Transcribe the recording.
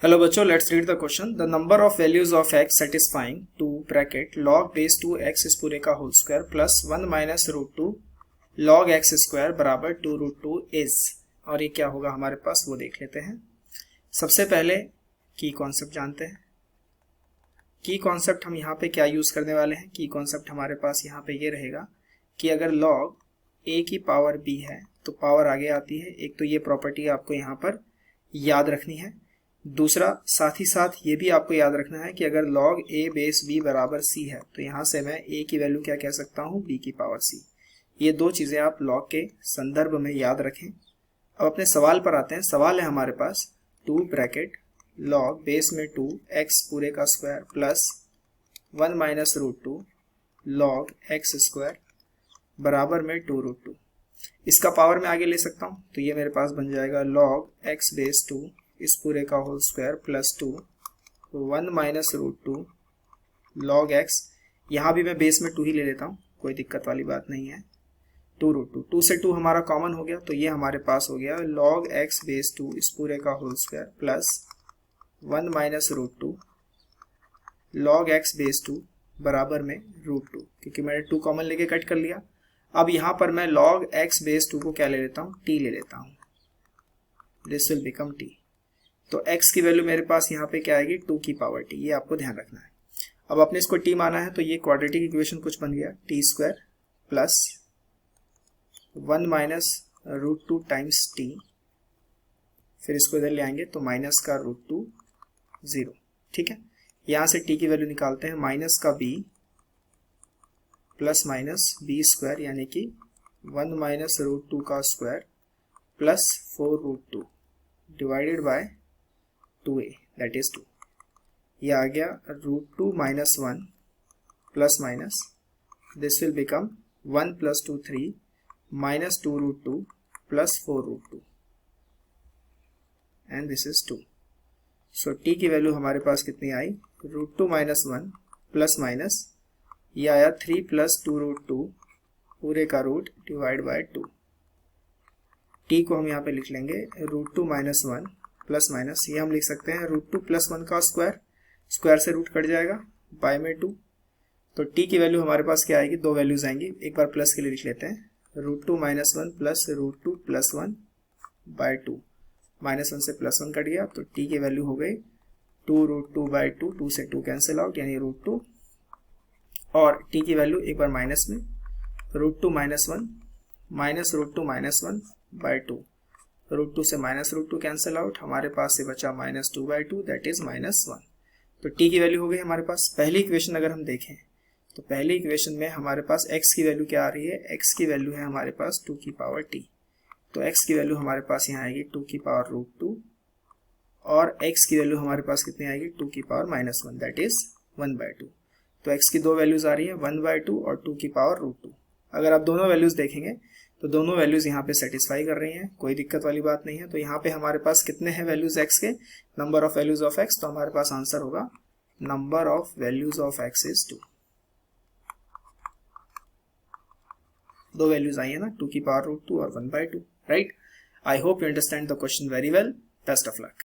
Hello बच्चों, let's read the question. The number of values of x satisfying two bracket log base 2 x इस पूरे का whole square plus 1 minus root 2 log x square बराबर 2 root 2 is. और ये क्या होगा हमारे पास वो देख लेते हैं। सबसे पहले की कॉन्सेप्ट जानते हैं। की कॉन्सेप्ट हम यहाँ पे क्या यूज करने वाले हैं। की कॉन्सेप्ट हमारे पास यहाँ पे ये रहेगा कि अगर log a की पावर b है तो पावर आगे आती है। एक तो ये प्रॉपर्टी आपको यहाँ पर याद रखनी है। दूसरा साथ ही साथ ये भी आपको याद रखना है कि अगर log a बेस b बराबर c है तो यहाँ से मैं a की वैल्यू क्या कह सकता हूँ, b की पावर c। ये दो चीजें आप log के संदर्भ में याद रखें। अब अपने सवाल पर आते हैं। सवाल है हमारे पास 2 ब्रैकेट log बेस में 2 x पूरे का square plus 1 minus root 2 log x square बराबर में 2 रूट 2। इसका पावर मैं आगे ले सकता हूँ तो ये मेरे पास बन जाएगा log x बेस 2 इस पूरे का whole square plus 2 1 minus root 2 log x। यहाँ भी मैं बेस में 2 ही ले लेता हूँ, कोई दिक्कत वाली बात नहीं है। 2 रूट 2, 2 से 2 हमारा कॉमन हो गया तो ये हमारे पास हो गया log x बेस 2 इस पूरे का whole square plus 1 minus root 2 log x base 2 बराबर में रूट 2, क्योंकि मैंने 2 कॉमन लेके कट कर लिया। अब यहाँ पर मैं log x बेस 2 को क्या ले लेता हूँ, t ले लेता हूँ। This will become t। तो x की वैल्यू मेरे पास यहाँ पे क्या आएगी, 2 की पावर t। ये आपको ध्यान रखना है। अब अपने इसको t माना है तो ये क्वाड्रेटिक इक्वेशन कुछ बन गया, t square plus 1 minus root 2 times t। फिर इसको इधर ले आएंगे तो माइनस का रूट 2 0। ठीक है, यहाँ से t की वैल्यू निकालते हैं, माइनस का b plus minus b square यानी कि 1 माइनस रूट 2 का square plus 4 root 2 divided by 2a that is 2। ये आ गया root 2 minus 1 plus minus, this will become 1 plus 2 3 minus 2 root 2 plus 4 root 2 and this is 2। So t की value हमारे पास कितनी आई, रूट 2 माइनस 1 प्लस माइनस ये आया 3 प्लस 2 रूट 2 पूरे का रूट डिवाइड बाय 2। t को हम यहाँ पे लिख लेंगे रूट 2 माइनस 1 प्लस माइनस, ये हम लिख सकते हैं रूट 2 प्लस 1 का स्क्वायर, स्क्वायर से रूट कट जाएगा बाय में 2। तो t की वैल्यू हमारे पास क्या आएगी, दो वैल्यूज आएंगी। एक बार प्लस के लिए लिख लेते हैं, root 2 minus 1 plus root 2 plus 1 by 2। Minus 1 से प्लस 1 कट गया तो t की वैल्यू हो गई 2 रूट 2 बाई 2, 2 से 2 कैंसिल आउट यानी रूट 2। और t की वैल्यू एक बार माइनस में root 2 minus 1 minus root 2 minus 1 by 2, root 2 से माइनस रूट 2 कैंसिल आउट, हमारे पास से बचा minus 2 by 2 that is minus 1। तो t की वैल्यू हो गई हमारे पास। पहली इक्वेशन अगर हम देखें तो पहली इक्वेशन में हमारे पास x की वैल्यू क्या आ रही है, x की वैल्यू है हमारे पास 2 की पावर t। तो x की वैल्यू हमारे पास यहाँ आएगी 2 की पावर रूट 2 और x की वैल्यू हमारे पास कितनी आएगी, 2 की power minus 1 that is 1 by 2। तो x की दो वैल्यूज आ रही है 1 बाई 2 और 2 की पावर रूट 2। अगर आप दोनों वैल्यूज देखेंगे तो दोनों वैल्यूज यहाँ पे सेटिस्फाई कर रही हैं, कोई दिक्कत वाली बात नहीं है। तो यहाँ पे हमारे पास कितने हैं वैल्यूज x के, number of values of x। तो हमारे पास आंसर होगा number of values of x is 2। दो वैल्यूज आई है ना, 2 की पावर रूट 2 और 1 by 2, right. I hope you understand the question very well. Best of luck.